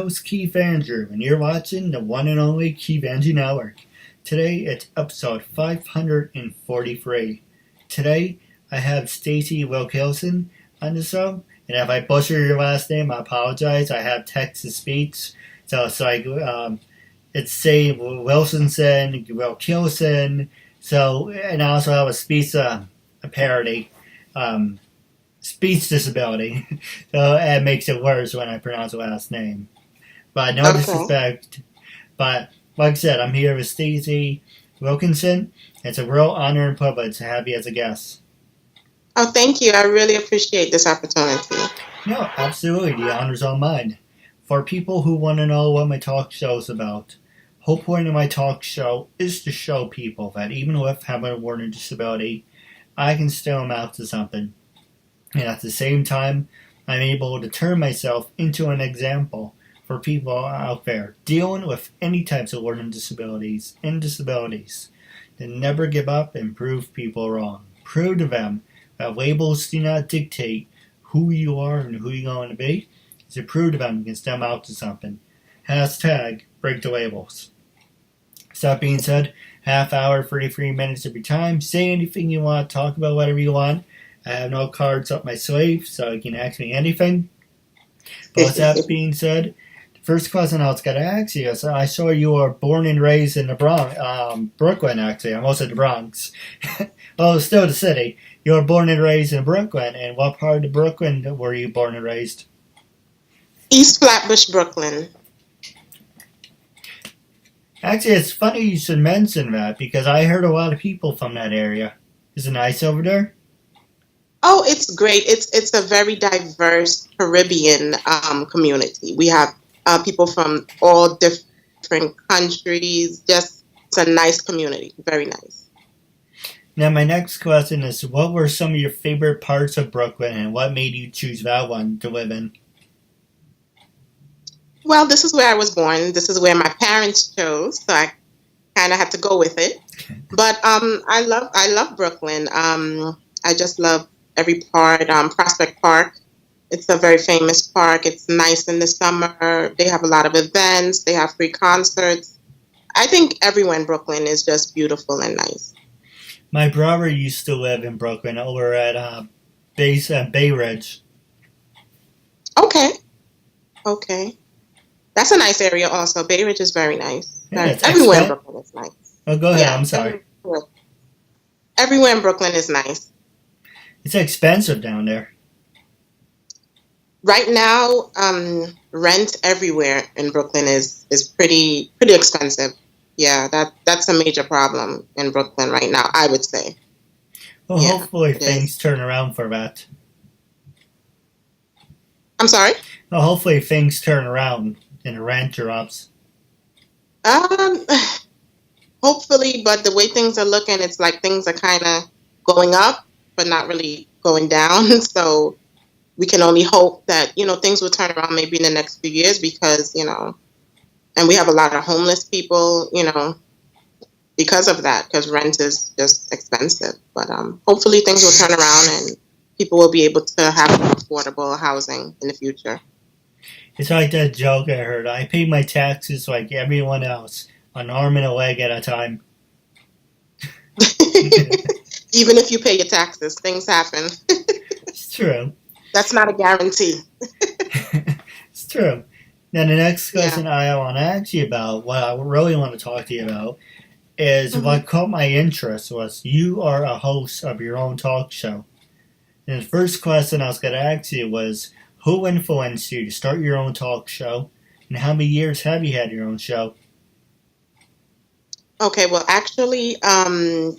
host Keith Andrew, and you're watching the one and only KeithAndrewNetwork. Today it's episode 543. Today I have Stacey Wilkinson on the show, and if I butcher your last name, I apologize. I have Texas speech, so it's like it's say Wilkinson, Wilkinson. So, and I also have a speech a parody. Speech disability, so it makes it worse when I pronounce the last name. But no disrespect. But like I said, I'm here with Stacey Wilkinson. It's a real honor and privilege to have you as a guest. Oh, thank you. I really appreciate this opportunity. No, absolutely. The honor's all mine. For people who want to know what my talk show is about, the whole point of my talk show is to show people that even with having a learning disability, I can still amount to something. And at the same time, I'm able to turn myself into an example for people out there dealing with any types of learning disabilities and disabilities. To never give up and prove people wrong. Prove to them that labels do not dictate who you are and who you're going to be. To prove to them you can stem out to something. Hashtag break the labels. So that being said, half hour, 33 minutes of your time. Say anything you want, talk about whatever you want. I have no cards up my sleeve, so you can ask me anything. But with that being said, the first question I was going to ask you is, I saw you were born and raised in the Bronx, Brooklyn, actually. I almost said the Bronx. Well, still the city. You were born and raised in Brooklyn. And what part of Brooklyn were you born and raised? East Flatbush, Brooklyn. Actually, it's funny you should mention that, because I heard a lot of people from that area. Is it nice over there? Oh, it's great. It's a very diverse Caribbean community. We have people from all different countries. Just, it's a nice community. Very nice. Now, my next question is, what were some of your favorite parts of Brooklyn, and what made you choose that one to live in? Well, this is where I was born. This is where my parents chose, so I kind of had to go with it. But I love Brooklyn. I just love every part. Prospect Park, it's a very famous park. It's nice in the summer. They have a lot of events. They have free concerts. I think everywhere in Brooklyn is just beautiful and nice. My brother used to live in Brooklyn over at Bay Ridge. Okay. That's a nice area also. Bay Ridge is very nice. Yeah, everywhere in Brooklyn is nice. Oh, go ahead. Yeah, I'm sorry. Everywhere in Brooklyn is nice. It's expensive down there. Right now, rent everywhere in Brooklyn is pretty expensive. Yeah, that's a major problem in Brooklyn right now, I would say. Well, yeah, hopefully things turn around for that. I'm sorry? Well, hopefully things turn around and the rent drops. Hopefully, but the way things are looking, it's like things are kind of going up, but not really going down. So we can only hope that, things will turn around maybe in the next few years because, and we have a lot of homeless people, because of that, because rent is just expensive. But hopefully things will turn around and people will be able to have more affordable housing in the future. It's like that joke I heard. I pay my taxes like everyone else, an arm and a leg at a time. Even if you pay your taxes, things happen. It's true. That's not a guarantee. It's true. Now, the next question I want to ask you about, what I really want to talk to you about, is what caught my interest was you are a host of your own talk show. And the first question I was going to ask you was, who influenced you to start your own talk show, and how many years have you had your own show? Okay, well, actually, I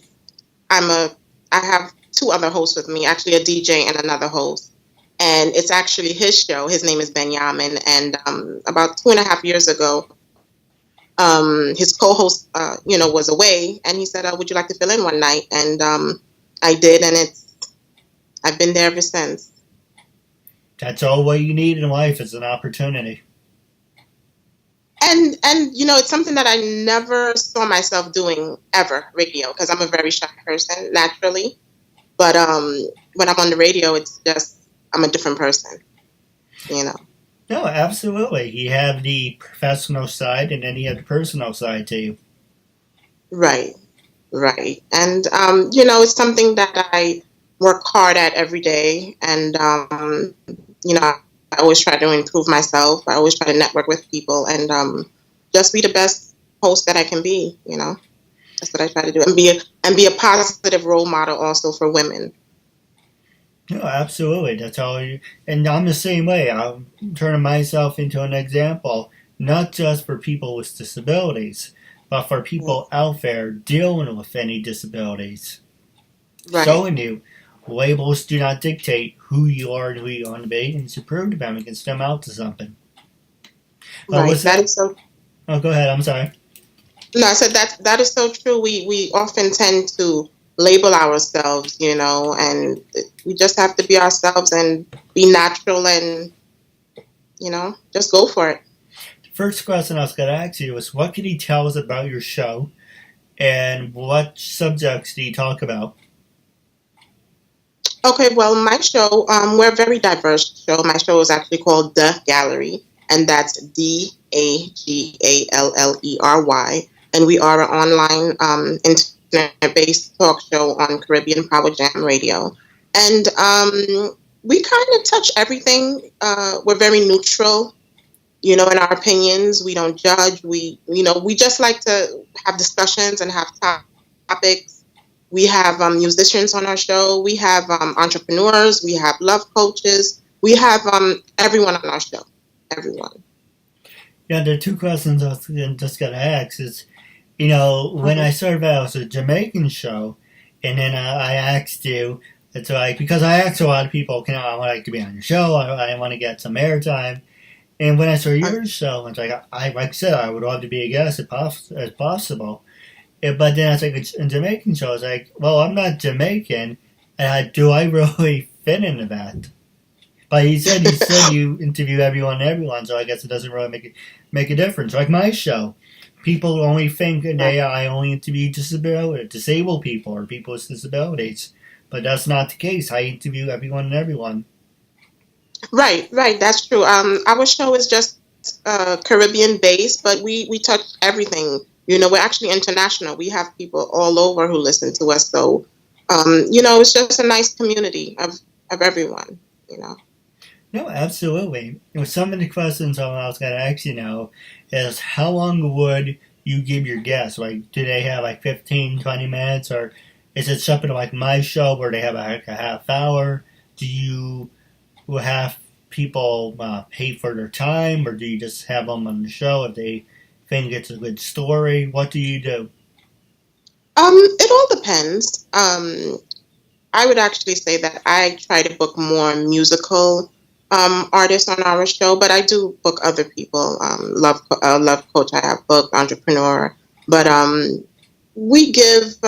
have two other hosts with me, actually a DJ and another host. And it's actually his show. His name is Benjamin. And about 2.5 years ago, his co-host, was away. And he said, would you like to fill in one night? And I did. And I've been there ever since. That's all what you need in life is an opportunity. And it's something that I never saw myself doing ever, radio, because I'm a very shy person naturally. But when I'm on the radio, it's just, I'm a different person, No, absolutely. You have the professional side, and then you have the personal side too. Right, right. And it's something that I work hard at every day. And I always try to improve myself. I always try to network with people and just be the best host that I can be. That's what I try to do, and be a positive role model also for women. No, absolutely. That's all you. And I'm the same way. I'm turning myself into an example, not just for people with disabilities, but for people out there dealing with any disabilities. Right. Showing you labels do not dictate who you are and who you want to be, and to prove to them it can stem out to something. Right. What's That that? is so. Oh, go ahead. I'm sorry. No, I said that is so true. We often tend to label ourselves, and we just have to be ourselves and be natural and just go for it. The first question I was going to ask you was, what can you tell us about your show, and what subjects do you talk about? Okay, well, my show, we're a very diverse show. My show is actually called The Gallery, and that's DAGALLERY. And we are an online internet-based talk show on Caribbean Power Jam Radio. And we kind of touch everything. We're very neutral, in our opinions. We don't judge. We just like to have discussions and have topics. We have musicians on our show. We have entrepreneurs. We have love coaches. We have everyone on our show. Everyone. Yeah, there are two questions I was just going to ask. Is, when I started out, it was a Jamaican show, and then I asked you, it's like, because I asked a lot of people, I would like to be on your show, I want to get some airtime. And when I saw your show, it's like like I said, I would love to be a guest as possible. But then I was like, it's a Jamaican show. I was like, well, I'm not Jamaican, and do I really fit into that? But you said you interview everyone, so I guess it doesn't really make a difference. Like my show, people only think that I only interview disabled people or people with disabilities, but that's not the case. I interview everyone and everyone. Right, right. That's true. Our show is just Caribbean based, but we touch everything. We're actually international. We have people all over who listen to us. So, it's just a nice community of everyone. No, absolutely. Some of the questions I was going to ask you now is, how long would you give your guests? Like, do they have like 15, 20 minutes, or is it something like my show where they have like a half hour? Do you have people pay for their time, or do you just have them on the show if they think it's a good story? What do you do? It all depends. I would actually say that I try to book more musical artists on our show, but I do book other people. Love coach I have booked, entrepreneur, but we give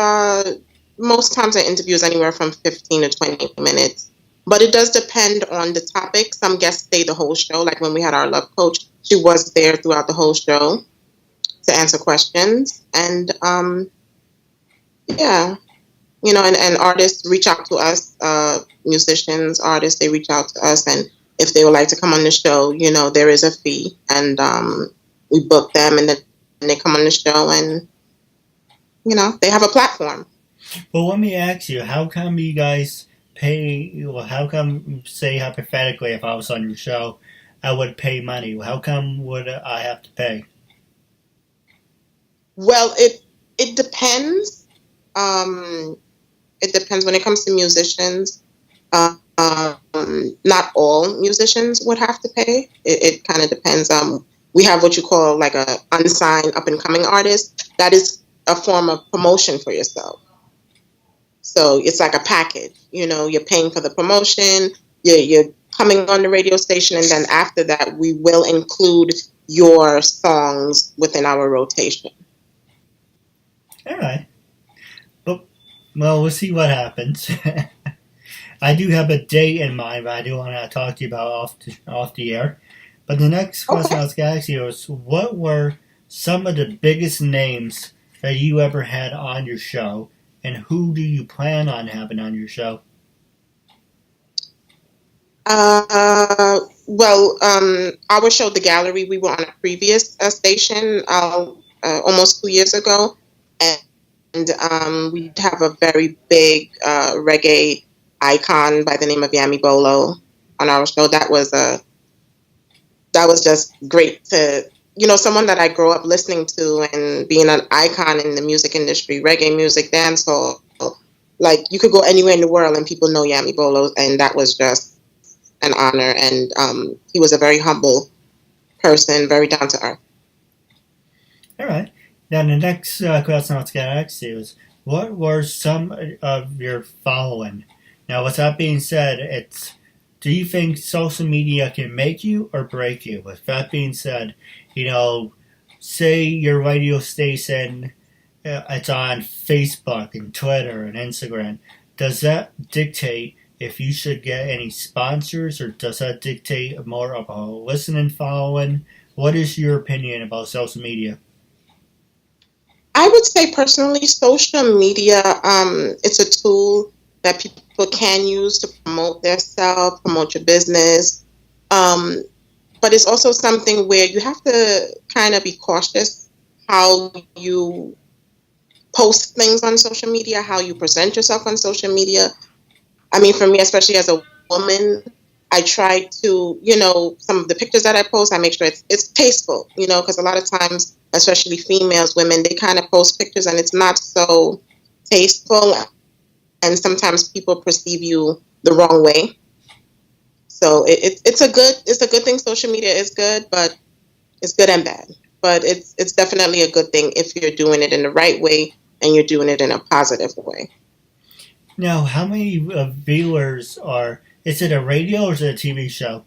most times our interviews anywhere from 15 to 20 minutes. But it does depend on the topic. Some guests stay the whole show. Like when we had our love coach, she was there throughout the whole show to answer questions. And yeah, and artists reach out to us, musicians, artists, they reach out to us. And if they would like to come on the show, there is a fee. And we book them, and then they come on the show, and, they have a platform. Well, let me ask you, how come you guys pay? Well, how come, say hypothetically, if I was on your show, I would pay money? How come would I have to pay? Well, it depends. It depends when it comes to musicians. Not all musicians would have to pay. It kind of depends. We have what you call like a unsigned up and coming artist. That is a form of promotion for yourself. So it's like a package. You're paying for the promotion. You're coming on the radio station, and then after that, we will include your songs within our rotation. All right. Well, we'll see what happens. I do have a date in mind, but I do want to talk to you about off the air. But the next question I was going to ask you is, what were some of the biggest names that you ever had on your show, and who do you plan on having on your show? Well, our show, The Gallery, we were on a previous station almost 2 years ago, and we have a very big reggae icon by the name of Yami Bolo on our show. That was just great to, someone that I grew up listening to and being an icon in the music industry, reggae music, dancehall. Like, you could go anywhere in the world and people know Yami Bolo, and that was just an honor. And he was a very humble person, very down to earth. All right. Now, the next question I was going to ask you is, what were some of your following? Now, with that being said, do you think social media can make you or break you? With that being said, say your radio station, it's on Facebook and Twitter and Instagram. Does that dictate if you should get any sponsors, or does that dictate more of a listening following? What is your opinion about social media? I would say personally, social media, it's a tool that people can use to promote their self, promote your business. Um, but it's also something where you have to kind of be cautious how you post things on social media, how you present yourself on social media. I mean, for me, especially as a woman, I try to, some of the pictures that I post, I make sure it's tasteful, because a lot of times, especially females, women, they kind of post pictures and it's not so tasteful, and sometimes people perceive you the wrong way. So it's a good thing. Social media is good, but it's good and bad. But it's definitely a good thing if you're doing it in the right way and you're doing it in a positive way. Now, how many viewers are? Is it a radio or is it a TV show?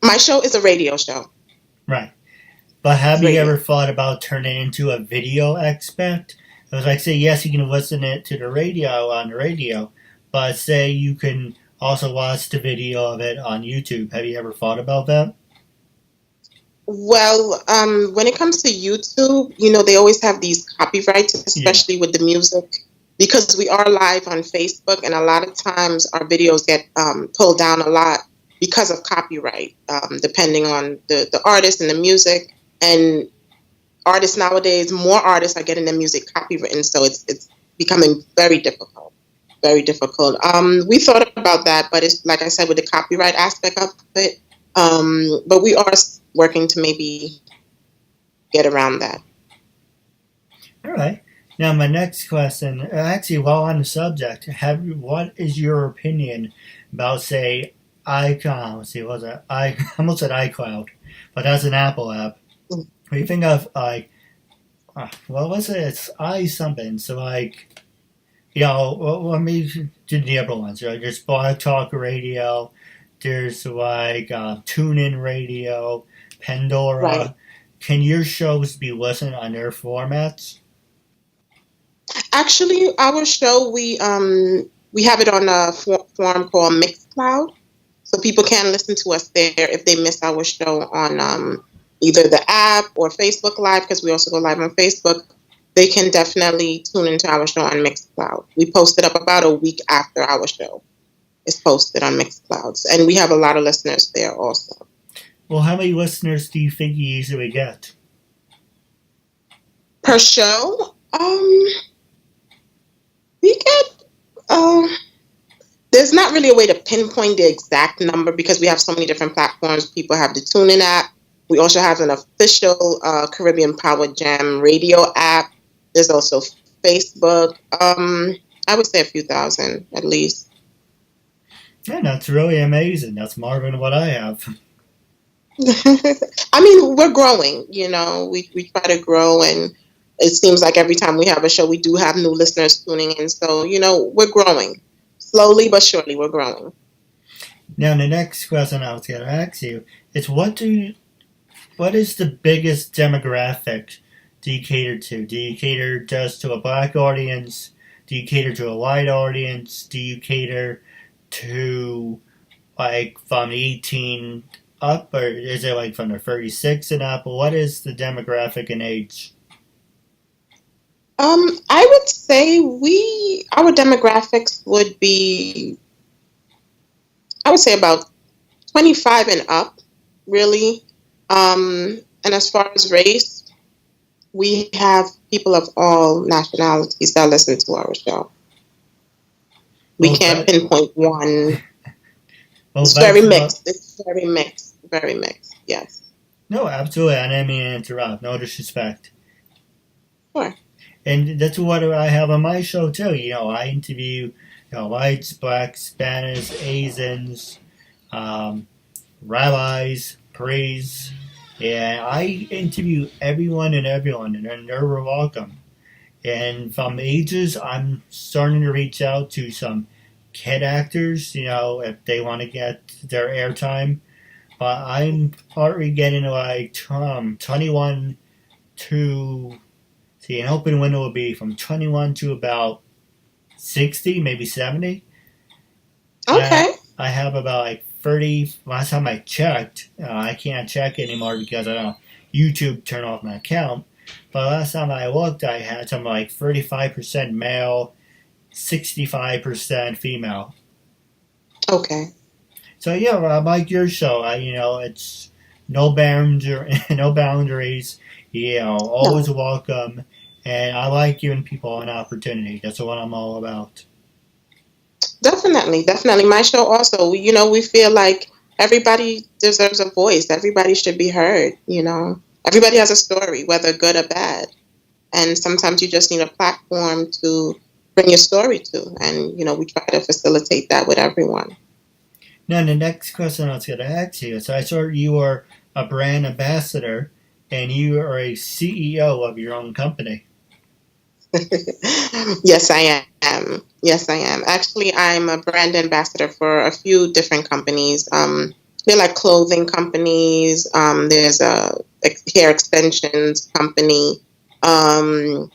My show is a radio show. Right. But have you Radio. ever thought about turning it into a video aspect? It was like, say, yes, you can listen it to the radio on the radio, but say you can also watch the video of it on YouTube. Have you ever thought about that? Well, when it comes to YouTube, they always have these copyrights, Yeah. especially with the music, because we are live on Facebook, and a lot of times our videos get pulled down a lot because of copyright, depending on the artist and the music. And artists nowadays, more artists are getting their music copywritten, so it's becoming very difficult. Very difficult. We thought about that, but it's like I said, with the copyright aspect of it. But we are working to maybe get around that. All right. Now, my next question, actually, while on the subject, what is your opinion about, say, Icon? Let's see, what was that? I almost said iCloud, but that's an Apple app. What do you think of, what was it? It's I something. So, let me do the other ones. Right? There's Blog Talk Radio. There's TuneIn Radio, Pandora. Right. Can your shows be listened on their formats? Actually, our show we have it on a form called Mixcloud, so people can listen to us there if they miss our show on either the app or Facebook Live, because we also go live on Facebook. They can definitely tune into our show on Mixcloud. We post it up about a week after our show is posted on Mixclouds, and we have a lot of listeners there also. Well, how many listeners do you think you usually get? Per show, we get there's not really a way to pinpoint the exact number because we have so many different platforms. People have the TuneIn app. We also have an official Caribbean Power Jam radio app. There's also Facebook. I would say a few thousand at least. Yeah, that's really amazing. That's more than what I have. I mean, we're growing. We try to grow, and it seems like every time we have a show, we do have new listeners tuning in. So we're growing slowly but surely. We're growing. Now, the next question I was going to ask you is, what is the biggest demographic do you cater to? Do you cater just to a black audience? Do you cater to a white audience? Do you cater to from 18 up, or is it from the 36 and up? What is the demographic and age? I would say our demographics would be, I would say about 25 and up, really. And as far as race, we have people of all nationalities that listen to our show. We can't pinpoint one. Well, it's very mixed. It's very mixed. Very mixed. Yes. No, absolutely. I didn't mean to interrupt. No disrespect. Sure. And that's what I have on my show too. I interview whites, blacks, Spanish, Asians, rabbis, priests, and I interview everyone, and they're welcome. And from ages, I'm starting to reach out to some kid actors, if they want to get their airtime. But I'm already getting like 21 to, an open window will be from 21 to about 60, maybe 70. Okay. I have about like 30. Last time I checked, I can't check anymore because I don't YouTube turned off my account. But last time I looked, I had something like 35% male, 65% female. Okay. So yeah, I like your show. It's no boundaries. Always welcome. And I like giving people an opportunity. That's what I'm all about. Definitely. My show also, we feel like everybody deserves a voice. Everybody should be heard, Everybody has a story, whether good or bad. And sometimes you just need a platform to bring your story to. And, we try to facilitate that with everyone. Now, the next question I was going to ask you is, I saw you are a brand ambassador and you are a CEO of your own company. Yes, I am. Actually, I'm a brand ambassador for a few different companies. They're like clothing companies. There's a hair extensions company. And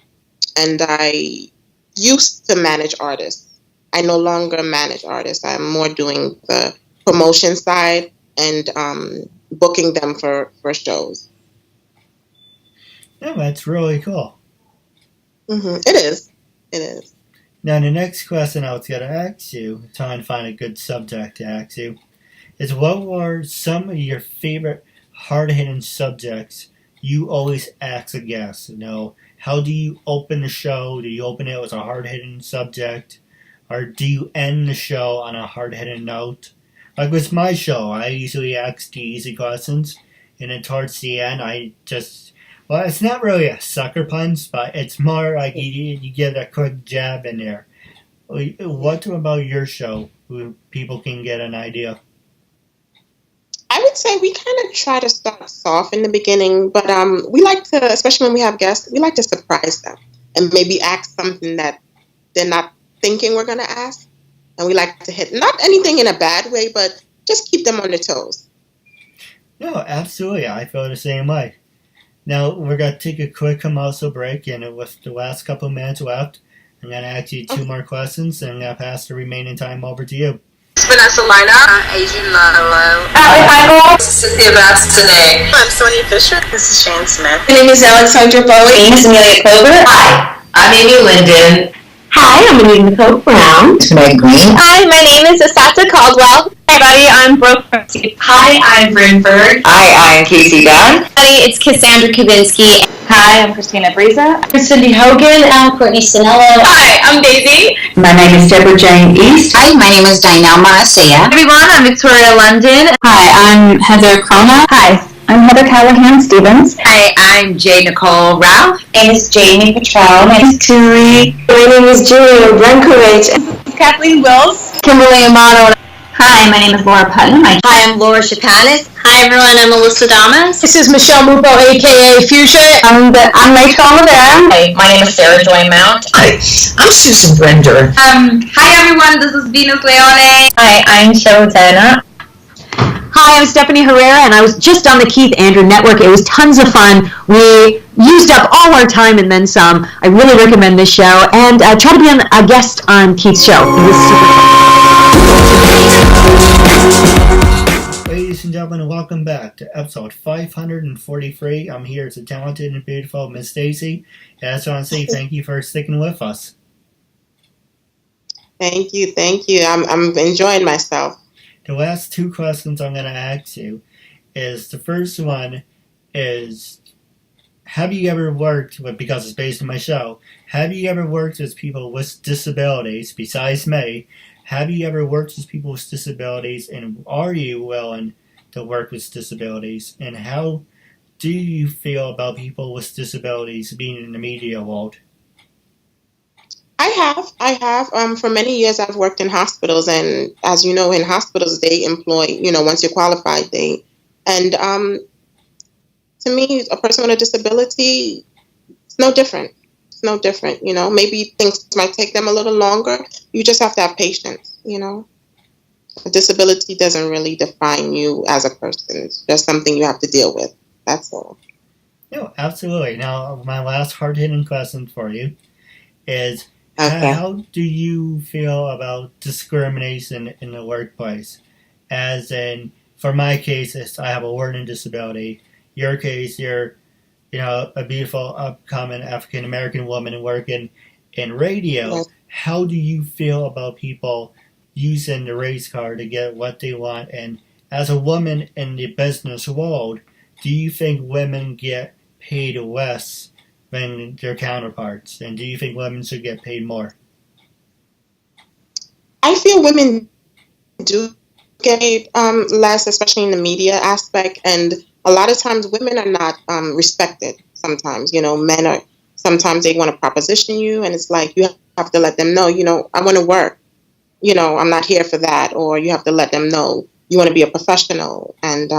I used to manage artists. I no longer manage artists. I'm more doing the promotion side and booking them for shows. Yeah, that's really cool. Mm-hmm. It is. Now, the next question I was going to ask you, trying to find a good subject to ask you, is what were some of your favorite hard-hitting subjects you always ask a guest? How do you open the show? Do you open it with a hard-hitting subject? Or do you end the show on a hard-hitting note? Like with my show, I usually ask the easy questions, and then towards the end, well, it's not really a sucker punch, but it's more like you get a quick jab in there. What about your show, where people can get an idea? I would say we kind of try to start soft in the beginning, but we like to, especially when we have guests, we like to surprise them and maybe ask something that they're not thinking we're going to ask. And we like to hit, not anything in a bad way, but just keep them on their toes. No, absolutely. I feel the same way. Now, we're going to take a quick commercial break, and with the last couple of minutes left, I'm going to ask you two more questions, and I'm going to pass the remaining time over to you. Vanessa Lina. Asian Lalo. This is Cynthia Bass today. I'm Sonia Fisher. This is Shane Smith. My name is Alexandra Bowie. My name is Amelia Clover. Hi, I'm Amy Linden. Hi, I'm Anita Nicole Brown. Meg Green. Hi, my name is Asata Caldwell. Hi, buddy. I'm Brooke. Hi, I'm Brynford. Hi, I'm Casey Dunn. Hi, it's Cassandra Kavinsky. Hi, I'm Christina Briza. I'm Cindy Hogan. I'm Courtney Sinello. Hi, I'm Daisy. My name is Deborah Jane East. Hi, my name is Dinah Marcia. Hi, everyone. I'm Victoria London. Hi, I'm Heather Crona. Hi, I'm Heather Callahan Stevens. Hi, I'm J. Nicole Ralph. My name is Jamie Petrell. My name is Turi. My name is Julia Brankovich. Kathleen Wills. Kimberly Amato. Hi, my name is Laura Putnam. Hi, I'm Laura Chapanis. Hi, everyone. I'm Melissa Damas. This is Michelle Mupo, a.k.a. Fuchsia. I'm Rachel Olivera. Hi, my name is Sarah Joy Mount. Hi, I'm Susan Brender. Hi, everyone. This is Venus Leone. Hi, I'm Showtana. Hi, I'm Stephanie Herrera, and I was just on the Keith Andrew Network. It was tons of fun. We used up all our time and then some. I really recommend this show, and try to be a guest on Keith's show. It was super fun. Ladies and gentlemen, welcome back to episode 543. I'm here. It's the talented and beautiful Miss Stacey. And I just want to say thank you for sticking with us. Thank you. I'm enjoying myself. the last two questions I'm going to ask you is, the first one is, have you ever worked with, because it's based on my show, have you ever worked with people with disabilities, besides me? Have you ever worked with people with disabilities, and are you willing to work with disabilities? And how do you feel about people with disabilities being in the media world? I have. For many years, I've worked in hospitals, and as you know, in hospitals, they employ, once you're qualified, and to me, a person with a disability, it's no different. It's no different, Maybe things might take them a little longer. You just have to have patience, A disability doesn't really define you as a person. It's just something you have to deal with. That's all. No, absolutely. Now, my last hard-hitting question for you is, okay. How do you feel about discrimination in the workplace? As in, for my case, I have a learning disability. Your case, you're a beautiful, upcoming African-American woman working in radio. Yes. How do you feel about people using the race card to get what they want? And as a woman in the business world, do you think women get paid less than their counterparts? And do you think women should get paid more? I feel women do get paid less, especially in the media aspect. And a lot of times women are not respected sometimes. Men are, sometimes they want to proposition you, and it's like you have to let them know, I want to work. I'm not here for that. Or you have to let them know you want to be a professional. And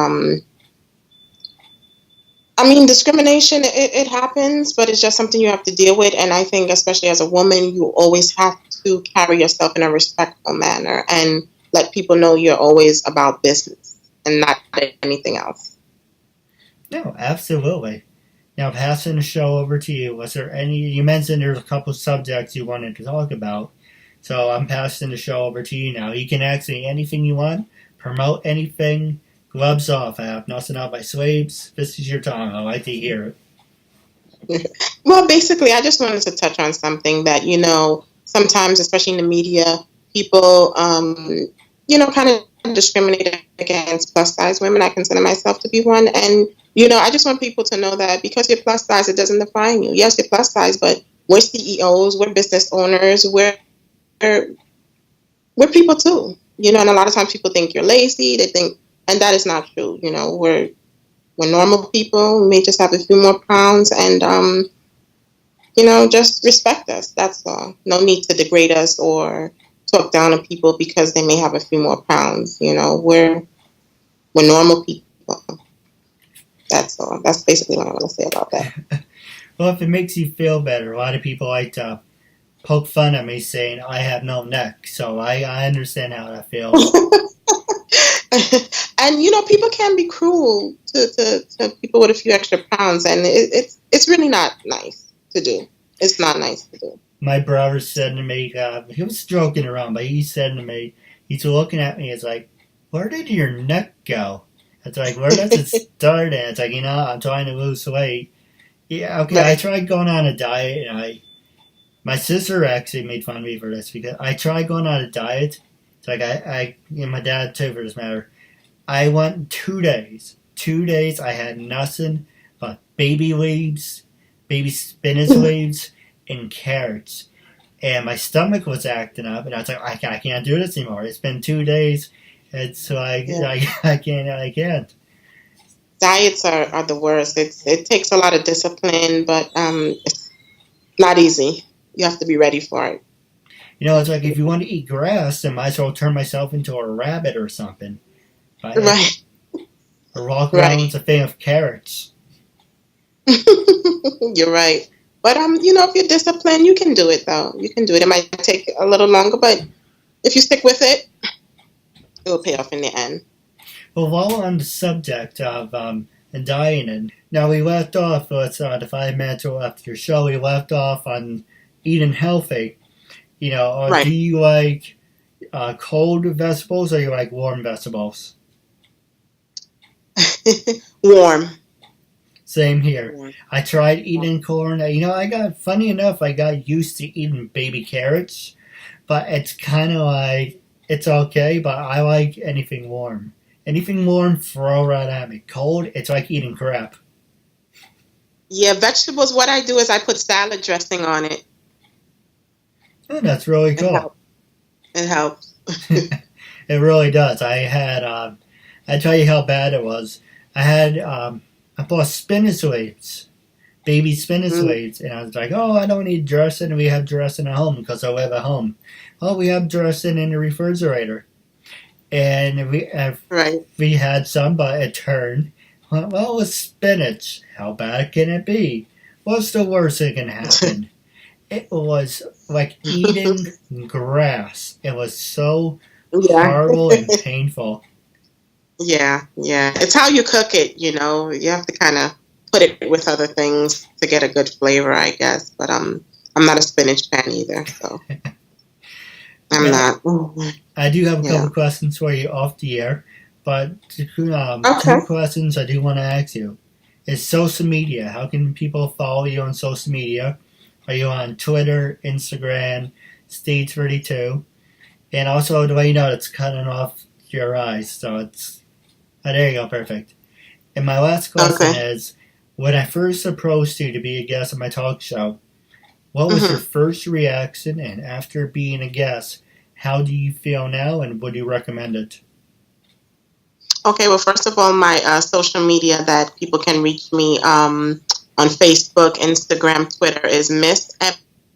discrimination, it happens, but it's just something you have to deal with. And I think, especially as a woman, you always have to carry yourself in a respectful manner and let people know you're always about business and not anything else. No, absolutely. Now, passing the show over to you, was there you mentioned there's a couple subjects you wanted to talk about, so I'm passing the show over to you now. You can ask me anything you want, promote anything. Gloves off. I have nothing on my sleeves. This is your time. I like to hear it. Well, basically, I just wanted to touch on something that, sometimes, especially in the media, people, kind of discriminate against plus-size women. I consider myself to be one. And, I just want people to know that because you're plus-size, it doesn't define you. Yes, you're plus-size, but we're CEOs, we're business owners, we're people too. And a lot of times people think you're lazy. They think, and that is not true. We're normal people. We may just have a few more pounds, and just respect us. That's all. No need to degrade us or talk down on people because they may have a few more pounds. We're normal people. That's all. That's basically what I want to say about that. Well, if it makes you feel better, a lot of people like to poke fun at me saying I have no neck, so I understand how that feels. And people can be cruel to people with a few extra pounds, and it's really not nice to do. It's not nice to do. My brother said to me, he was joking around, but he said to me, he's looking at me, it's like, where did your neck go? It's like, where does it start at? It's like, I'm trying to lose weight. Yeah, okay, I tried going on a diet, and my sister actually made fun of me for this, because I tried going on a diet. It's like, and my dad too, for this matter. I went 2 days. 2 days, I had nothing but baby leaves, baby spinach leaves, and carrots. And my stomach was acting up, and I was like, I can't do this anymore. It's been 2 days, and so I can't. Diets are the worst. It takes a lot of discipline, but it's not easy. You have to be ready for it. It's like if you want to eat grass, I might as well turn myself into a rabbit or something. Right. Or walk around with a thing of carrots. You're right. But, if you're disciplined, you can do it, though. You can do it. It might take a little longer, but if you stick with it, it will pay off in the end. Well, while we're on the subject of dieting, now we left off with the 5 minutes after your show. We left off on eating healthy. Right. Do you like cold vegetables, or you like warm vegetables? Warm. Same here. Warm. I tried eating corn. Funny enough, I got used to eating baby carrots, but it's kind of like it's okay, but I like anything warm. Anything warm, throw right at me. Cold, it's like eating crap. Yeah, vegetables, what I do is I put salad dressing on it. Oh, that's really cool. It helps. It really does. I tell you how bad it was. I bought spinach weights, baby spinach weights, and I was like, oh, I don't need dressing. We have dressing at home because I live at home. Oh, we have dressing in the refrigerator. And we had some, but it turned. Well, it's spinach. How bad can it be? What's the worst that can happen? It was like eating grass. It was so horrible and painful. Yeah. It's how you cook it, you know. You have to kind of put it with other things to get a good flavor, I guess. But I'm not a spinach fan either, so I'm not. I do have a couple questions for you off the air, but two questions I do want to ask you. Is social media, how can people follow you on social media? Are you on Twitter, Instagram, Stage32? And also, the way you know it's cutting off your eyes, so it's... Oh, there you go, perfect. And my last question is, when I first approached you to be a guest on my talk show, what was your first reaction? And after being a guest, how do you feel now, and would you recommend it? Okay, well, first of all, my social media that people can reach me on Facebook, Instagram, Twitter is Miss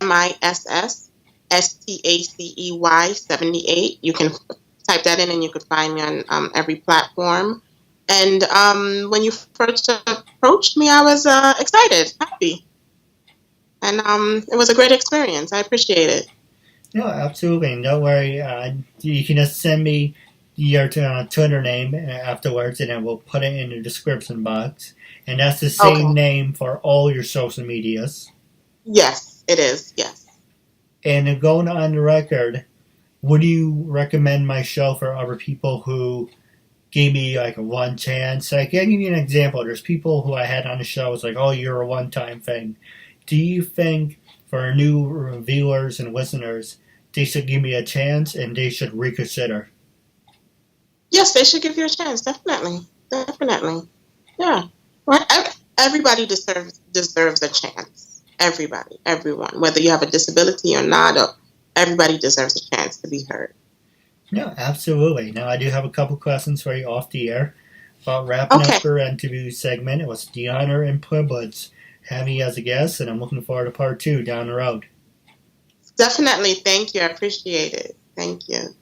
MISS STACEY 78. You can type that in and you can find me on every platform. And when you first approached me, I was excited, happy. And it was a great experience. I appreciate it. No, absolutely. Don't worry. You can just send me your Twitter name afterwards, and then we'll put it in the description box. And that's the same name for all your social medias. Yes, it is. Yes. And going on the record, would you recommend my show for other people who gave me like a one chance? Like, I'll give you an example. There's people who I had on the show. It's like, oh, you're a one-time thing. Do you think for new viewers and listeners, they should give me a chance and they should reconsider? Yes, they should give you a chance. Definitely. Yeah. Right. Everybody deserves a chance. Everybody, everyone, whether you have a disability or not, everybody deserves a chance to be heard. No, absolutely. Now, I do have a couple questions for you off the air. About wrapping up our interview segment, it was the honor and privilege having you as a guest, and I'm looking forward to part 2 down the road. Definitely. Thank you. I appreciate it. Thank you.